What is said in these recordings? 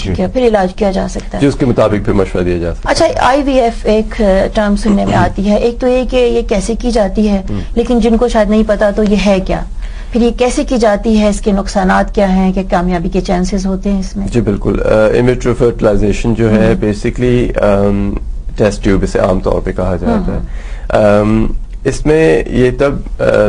ٹھیک ہے, پھر علاج کیا جا سکتا ہے, جو اس کے مطابق پھر مشورہ دیا جا سکتا ہے. اچھا, IVF ایک ٹرم سننے میں آتی ہے, ایک تو یہ کہ یہ کیسے کی جاتی ہے, لیکن جن کو شاید نہیں پتا تو یہ ہے کیا, پھر یہ کیسے کی جاتی ہے, اس کے نقصانات کیا ہیں, کہ کامیابی کے چانسز ہوتے ہیں اس میں؟ جی بالکل, ان وٹرو فرٹیلائزیشن جو ہے بیسکلی ٹیسٹ ٹیوب اسے عام طور پہ کہا جاتا ہے. اس میں یہ تب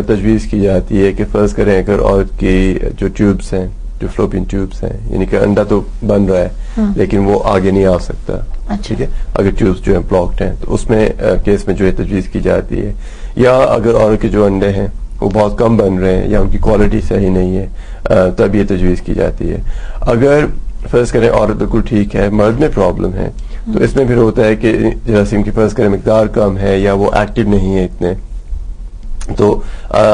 تجویز کی جاتی ہے کہ فرض کریں اگر عورت کی جو ٹیوبس ہیں, جو فلوپین ٹیوبس ہیں, یعنی کہ انڈا تو بن رہا ہے لیکن وہ آگے نہیں آ سکتا, ٹھیک ہے, اگر ٹیوبس جو ہیں بلاکڈ ہیں تو اس میں کیس میں جو ہے تجویز کی جاتی ہے. یا اگر عورت کے جو انڈے ہیں وہ بہت کم بن رہے ہیں یا ان کی کوالٹی صحیح نہیں ہے, تب یہ تجویز کی جاتی ہے. اگر فرض کریں عورت بالکل ٹھیک ہے, مرد میں پرابلم ہے, تو اس میں پھر ہوتا ہے کہ جراثیم کی فرض کریں مقدار کم ہے یا وہ ایکٹیو نہیں ہے اتنے, تو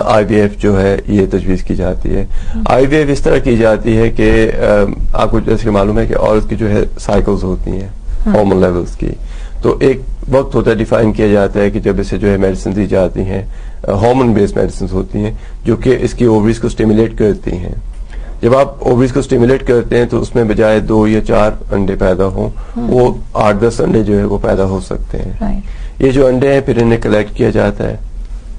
IVF جو ہے یہ تجویز کی جاتی ہے. IVF اس طرح کی جاتی ہے کہ آپ کو جیسے معلوم ہے کہ عورت کی جو ہے سائیکلز ہوتی ہیں ہارمون لیولز کی, تو ایک وقت ہوتا ہے ڈیفائن کیا جاتا ہے کہ جب اسے جو ہے میڈیسن دی جاتی ہیں, ہارمون بیسڈ میڈیسنز ہوتی ہیں جو کہ اس کی اووریز کو اسٹیمولیٹ کرتی ہیں. جب آپ اووریز کو اسٹیمولیٹ کرتے ہیں تو اس میں بجائے 2 یا 4 انڈے پیدا ہوں, وہ 8-10 انڈے جو ہے وہ پیدا ہو سکتے ہیں. یہ جو انڈے ہیں پھر انہیں کلیکٹ کیا جاتا ہے,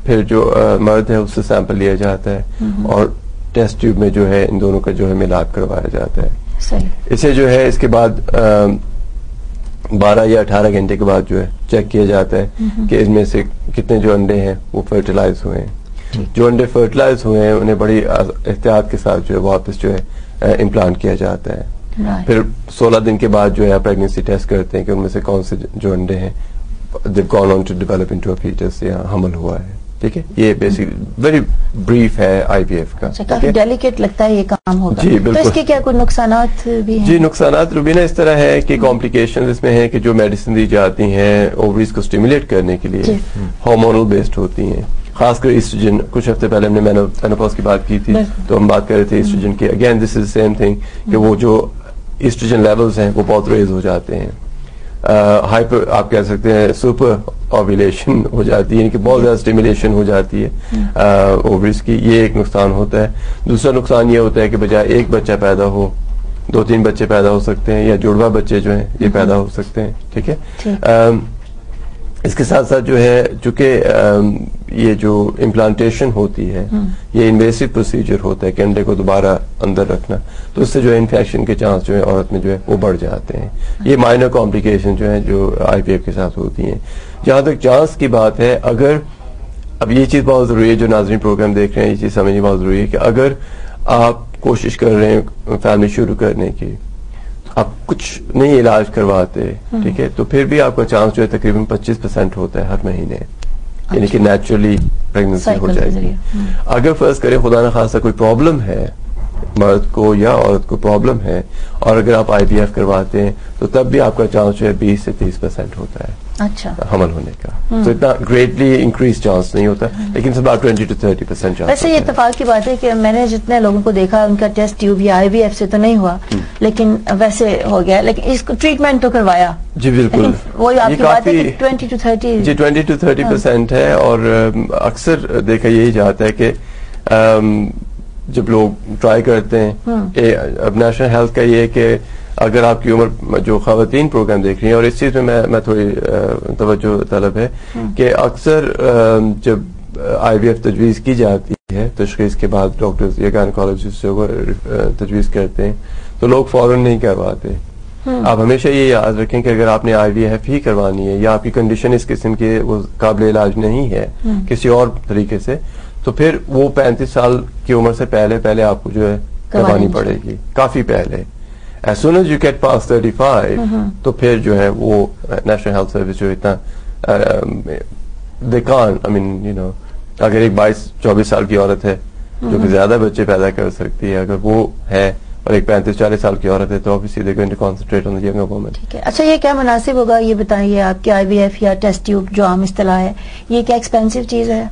پھر جو مرد ہے اس سے سیمپل لیا جاتا ہے اور ٹیسٹ ٹیوب میں جو ہے ان دونوں کا جو ہے ملاپ کروایا جاتا ہے. اسے جو ہے اس کے بعد 12 یا 18 گھنٹے کے بعد جو ہے چیک کیا جاتا ہے کہ ان میں سے کتنے جو انڈے ہیں وہ فرٹیلائز ہوئے ہیں. جو انڈے فرٹیلائز ہوئے ہیں انہیں بڑی احتیاط کے ساتھ جو ہے واپس جو ہے امپلانٹ کیا جاتا ہے. پھر 16 دن کے بعد جو ہے پریگننسی ٹیسٹ کرتے ہیں کہ ان میں سے کون سے جو انڈے ہیں they've gone on to develop into a fetus یا حمل ہوا ہے. ٹھیک ہے, یہ بیسک ویری بریف ہے IVF کا. کافی ڈیلیکیٹ لگتا ہے یہ کام ہوگا. جی بالکل. تو اس کے کیا کوئی نقصانات بھی ہیں؟ جی نقصانات روبینہ اس طرح ہے کہ کمپلیکیشن اس میں ہے کہ جو میڈیسن دی جاتی ہیں اووریز کو اسٹیمولیٹ کرنے کے لیے ہارمونل بیسڈ ہوتی ہیں, خاص کر ایسٹروجن. کچھ ہفتے پہلے ہم نے مینوپاز کی بات کی تھی تو ہم بات کر رہے تھے ایسٹروجن کی. Again this is same thing کہ وہ جو ایسٹروجن لیولز ہیں وہ بہت ریز ہو جاتے ہیں, ہائپر آپ کہہ سکتے ہیں سپر اوویلیشن ہو جاتی ہے, یعنی کہ بہت زیادہ اسٹیمولیشن ہو جاتی ہے اووریز کی. یہ ایک نقصان ہوتا ہے. دوسرا نقصان یہ ہوتا ہے کہ بجائے ایک بچہ پیدا ہو 2-3 بچے پیدا ہو سکتے ہیں, یا جڑواں بچے جو ہیں یہ پیدا ہو سکتے ہیں. ٹھیک ہے, اس کے ساتھ ساتھ جو ہے چونکہ یہ جو امپلانٹیشن ہوتی ہے یہ انویسو پروسیجر ہوتا ہے کہ انڈے کو دوبارہ اندر رکھنا, تو اس سے جو ہے انفیکشن کے چانس جو ہے عورت میں جو ہے وہ بڑھ جاتے ہیں. یہ مائنر کمپلیکیشن جو ہیں جو IVF کے ساتھ ہوتی ہیں. جہاں تک چانس کی بات ہے, اگر اب یہ چیز بہت ضروری ہے, جو ناظرین پروگرام دیکھ رہے ہیں یہ چیز سمجھنی بہت ضروری ہے کہ اگر آپ کوشش کر رہے ہیں فیملی شروع کرنے کی, آپ کچھ نہیں علاج کرواتے, ٹھیک ہے, تو پھر بھی آپ کا چانس جو ہے تقریباً 25% ہوتا ہے ہر مہینے, یعنی کہ نیچرلی پریگننسی ہو جائے گی. اگر فرض کریں خدا نخواستہ کوئی پرابلم ہے, مرد کو یا عورت کو پرابلم ہے, اور اگر آپ IVF کرواتے ہیں تو تب بھی آپ کا چانس جو ہے 20 سے 30% ہوتا ہے حمل ہونے کا. تو اتنا گریٹلی انکریز چانس نہیں ہوتا, لیکن سب 20 to 30% چانس. ویسے یہ اتفاق کی بات ہے کہ میں نے جتنے لوگوں کو دیکھا ان کا ٹیسٹ ٹیوب یا IVF سے تو نہیں ہوا, لیکن ویسے ہو گیا, لیکن اس کو ٹریٹمنٹ تو کروایا. جی بالکل, وہی آپ کی بات ہے کہ 20 to 30. جی 20 to 30% ہے. اور اکثر دیکھا یہی جاتا ہے کہ جب لوگ ٹرائی کرتے ہیں, اب نیشنل ہیلتھ کا یہ ہے کہ اگر آپ کی عمر, جو خواتین پروگرام دیکھ رہی ہیں, اور اس چیز میں تھوڑی توجہ طلب ہے کہ اکثر جب IVF تجویز کی جاتی ہے تشخیص کے بعد ڈاکٹرز یا گائنیکالوجسٹ جو تجویز کرتے ہیں تو لوگ فوراً نہیں کرواتے. آپ ہمیشہ یہ یاد رکھیں کہ اگر آپ نے IVF ہی کروانی ہے یا آپ کی کنڈیشن اس قسم کی وہ قابل علاج نہیں ہے کسی اور طریقے سے, تو پھر وہ 35 سال کی عمر سے پہلے آپ کو جو ہے کروانی پڑے گی, کافی پہلے. As soon as you get past 35 تو پھر جو ہے وہ نیشنل ہیلتھ سروس جو اتنا they can't, I mean you know, اگر ایک 22-24 سال کی عورت ہے جو کہ زیادہ بچے پیدا کر سکتی ہے, اگر وہ ہے, اور ایک 35-40 سال کی عورت ہے, تو obviously they're going to concentrate on the younger woman. ٹھیک ہے. اچھا, یہ کیا مناسب ہوگا یہ بتائیے آپ کے IVF یا ٹیسٹ ٹیوب جو عام اصطلاح ہے, یہ کیا ایکسپینسو چیز ہے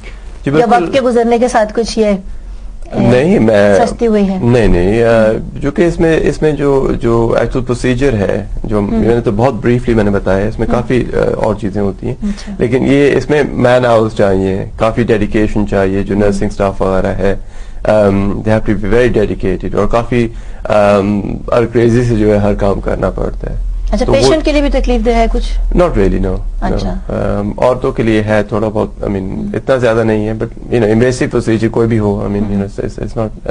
یا وقت کے گزرنے کے ساتھ کچھ یہ نہیں میں سستی ہوئی ہے؟ نہیں, جو کہ اس میں جو ایکچوئل پروسیجر ہے جو میں نے تو بہت بریفلی میں نے بتایا, اس میں کافی اور چیزیں ہوتی ہیں, لیکن یہ اس میں مین آورز چاہیے, کافی ڈیڈیکیشن چاہیے, جو نرسنگ سٹاف وغیرہ ہے they have to be very dedicated اور کافی کریزی سے جو ہے ہر کام کرنا پڑتا ہے. اچھا پیشنٹ کے لیے بھی تکلیف دہ ہے کچھ؟ ناٹ ریئلی نو. اچھا عورتوں کے لیے ہے تھوڑا بہت, آئی مین اتنا زیادہ نہیں ہے, بٹ انویسو پروسیجر کوئی بھی ہو, I mean it's not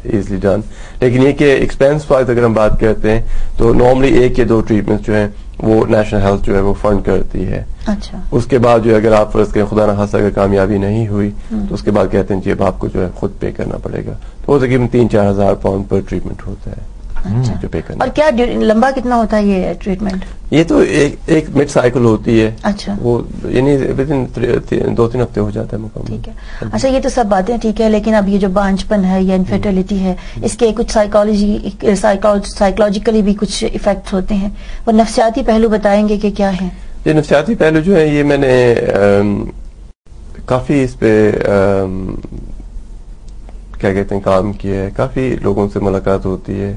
easily done. لیکن یہ کہ ایکسپینس وائز اگر ہم بات کرتے ہیں تو نارملی 1 یا 2 ٹریٹمنٹ جو ہیں وہ نیشنل ہیلتھ جو ہے وہ فنڈ کرتی ہے. اچھا اس کے بعد جو ہے اگر آپ فرض کریں خدا نخواستہ اگر کامیابی نہیں ہوئی تو اس کے بعد کہتے ہیں جی اب آپ کو جو ہے خود پے کرنا پڑے گا. تو وہ تقریباً 3-4 ہزار پاؤنڈ پر ٹریٹمنٹ ہوتا ہے جو پے کرنا. اور کیا لمبا کتنا ہوتا ہے یہ ٹریٹمنٹ؟ یہ تو ایک مڈ سائیکل ہوتی ہے. اچھا وہ یعنی ود ان 2-3 ہفتے ہو جاتا ہے مکمل. ٹھیک ہے. اچھا یہ تو سب باتیں ٹھیک ہے, لیکن اب یہ جو بانجپن ہے یا انفرٹیلٹی ہے اس کے کچھ سائیکولوجیکلی بھی کچھ ایفیکٹس ہوتے ہیں, اور نفسیاتی پہلو بتائیں گے کہ کیا ہے؟ یہ نفسیاتی پہلو جو ہے یہ میں نے کافی اس پہ کیا کہتے ہیں کام کیا ہے. کافی لوگوں سے ملاقات ہوتی ہے,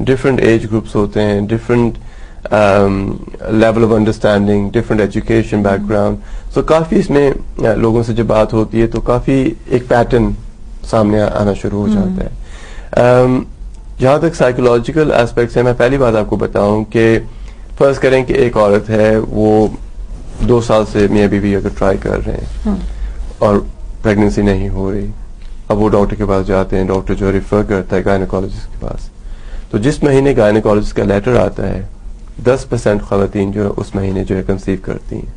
ڈفرینٹ ایج گروپس ہوتے ہیں, different level of understanding, different education background. So کافی اس میں لوگوں سے جب بات ہوتی ہے تو کافی ایک پیٹرن سامنے آنا شروع ہو جاتا ہے. جہاں تک سائیکولوجیکل ایسپیکٹس ہیں, میں پہلی بات آپ کو بتاؤں کہ فرض کریں کہ ایک عورت ہے وہ 2 سال سے میاں بیوی اگر ٹرائی کر رہے ہیں اور پریگننسی نہیں ہو رہی. اب وہ ڈاکٹر کے پاس جاتے ہیں, ڈاکٹر جو ریفر کرتا ہے گائنیکالوجسٹ کے پاس. تو جس مہینے گائنیکالوجسٹ کا لیٹر آتا ہے 10% خواتین جو ہے اس مہینے جو ہے کنسیو کرتی ہیں.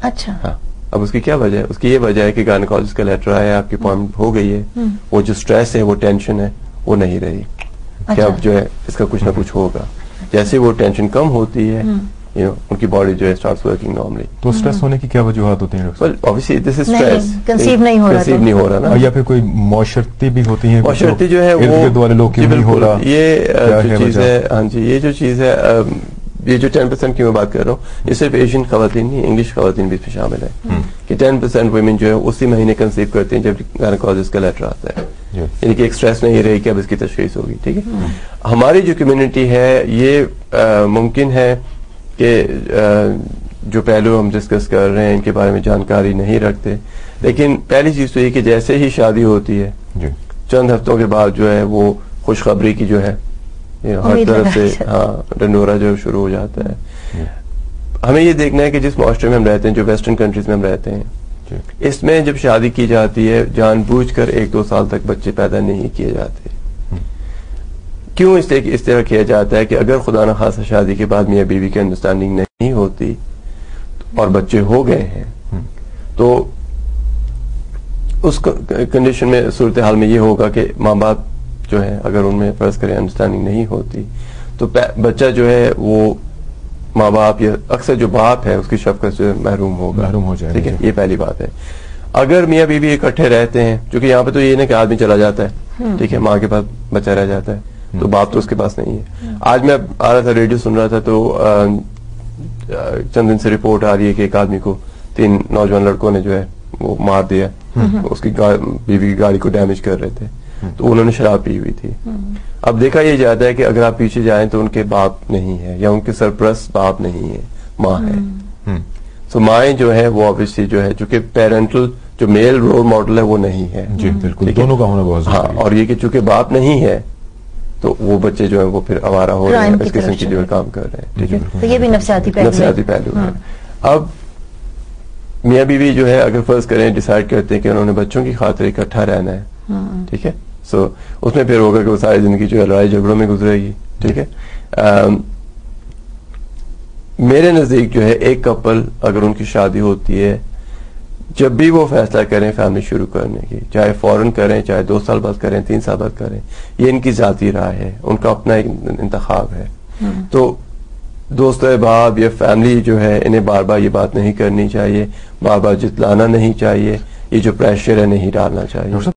اچھا ہاں. اب اس کی کیا وجہ ہے؟ اس کی یہ وجہ ہے کہ گائنیکالوجسٹ کا لیٹر آیا ہے, آپ کی اپوائنٹمنٹ ہو گئی ہے, وہ جو سٹریس ہے وہ ٹینشن ہے وہ نہیں رہی کہ اب جو ہے اس کا کچھ نہ کچھ ہوگا. جیسے وہ ٹینشن کم ہوتی ہے ان کی باڈی جو ہے اسٹارٹس ورکنگ نارملی. تو سٹریس ہونے کی کیا وجوہات ہوتی ہیں؟ obviously this is stress. Conceive نہیں ہو رہا نا, یا پھر کوئی معاشرتی بھی ہوتی ہیں, معاشرتی جو ہے وہ والے لوگ نہیں ہو رہا, یہ جو چیز ہے. ہاں جی, یہ جو چیز ہے, یہ جو 10% کی میں بات کر رہا ہوں یہ صرف ایشین خواتین نہیں, انگلش خواتین بھی اس میں شامل ہے کہ 10% ویمن جو ہے اسی مہینے کنسیو کرتے ہیں جب گائنیکالوجسٹ کا لیٹر آتا ہے. یعنی کہ ایک سٹریس نہیں رہی کہ اب اس کی تشخیص ہوگی. ٹھیک ہے. ہماری جو کمیونٹی ہے یہ ممکن ہے کہ جو پہلو ہم ڈسکس کر رہے ہیں ان کے بارے میں جانکاری نہیں رکھتے, لیکن پہلی چیز تو یہ کہ جیسے ہی شادی ہوتی ہے چند ہفتوں کے بعد جو ہے وہ خوشخبری کی جو ہے ہر طرف سے ڈنڈورا جو شروع ہو جاتا ہے. ہمیں یہ دیکھنا ہے کہ جس معاشرے میں ہم رہتے ہیں, جو ویسٹرن کنٹریز میں ہم رہتے ہیں, اس میں جب شادی کی جاتی ہے جان بوجھ کر 1-2 سال تک بچے پیدا نہیں کیے جاتے. کیوں اس طرح کیا جاتا ہے کہ اگر خدا نخواستہ شادی کے بعد میاں بیوی کی انڈرسٹینڈنگ نہیں ہوتی اور بچے ہو گئے ہیں تو اس کنڈیشن میں صورتحال میں یہ ہوگا کہ ماں باپ جو ہے اگر ان میں فرض کریں انڈرسٹینڈنگ نہیں ہوتی تو بچہ جو ہے وہ ماں باپ یا اکثر جو باپ ہے اس کی شفقت سے محروم ہو جائے. ٹھیک ہے, یہ پہلی بات ہے. اگر میاں بیوی اکٹھے رہتے ہیں, چونکہ یہاں پہ تو یہ نہیں کہ آدمی چلا جاتا ہے, ٹھیک ہے, ماں کے پاس بچہ رہ جاتا ہے تو باپ تو اس کے پاس نہیں ہے. آج میں آ رہا تھا, ریڈیو سن رہا تھا, تو چند دن سے رپورٹ آ رہی ہے کہ ایک آدمی کو 3 نوجوان لڑکوں نے جو ہے وہ مار دیا, اس کی بیوی کی گاڑی کو ڈیمیج کر رہے تھے, تو انہوں نے شراب پی ہوئی تھی. اب دیکھا یہ جاتا ہے کہ اگر آپ پیچھے جائیں تو ان کے باپ نہیں ہے یا ان کے سرپرست باپ نہیں ہے, ماں ہے. سو مائیں جو ہے وہ obviously جو ہے چونکہ پیرنٹل جو میل رول ماڈل ہے وہ نہیں ہے. جی بالکل, دونوں کا ہونا بہت ضروری ہے. ہاں, اور یہ کہ چونکہ باپ نہیں ہے تو وہ بچے جو ہیں وہ پھر آوارہ ہو رہے ہیں, اس قسم کی جو ہے کام کر رہے ہیں. ٹھیک ہے, تو یہ بھی نفسیاتی پہلو ہے. اب میاں بیوی جو ہے اگر فرض کریں ڈیسائیڈ کرتے ہیں کہ انہوں نے بچوں کی خاطر اکٹھا رہنا ہے, ٹھیک ہے, سو اس میں پھر ہوگا کہ وہ ساری زندگی جو ہے لڑائی جھگڑوں میں گزرے گی. ٹھیک ہے. میرے نزدیک جو ہے ایک کپل اگر ان کی شادی ہوتی ہے, جب بھی وہ فیصلہ کریں فیملی شروع کرنے کی, چاہے فوراً کریں, چاہے 2 سال بعد کریں, 3 سال بعد کریں, یہ ان کی ذاتی رائے ہے, ان کا اپنا ایک انتخاب ہے. تو دوست احباب یا فیملی جو ہے انہیں بار بار یہ بات نہیں کرنی چاہیے, بار بار جتلانا نہیں چاہیے, یہ جو پریشر ہے نہیں ڈالنا چاہیے.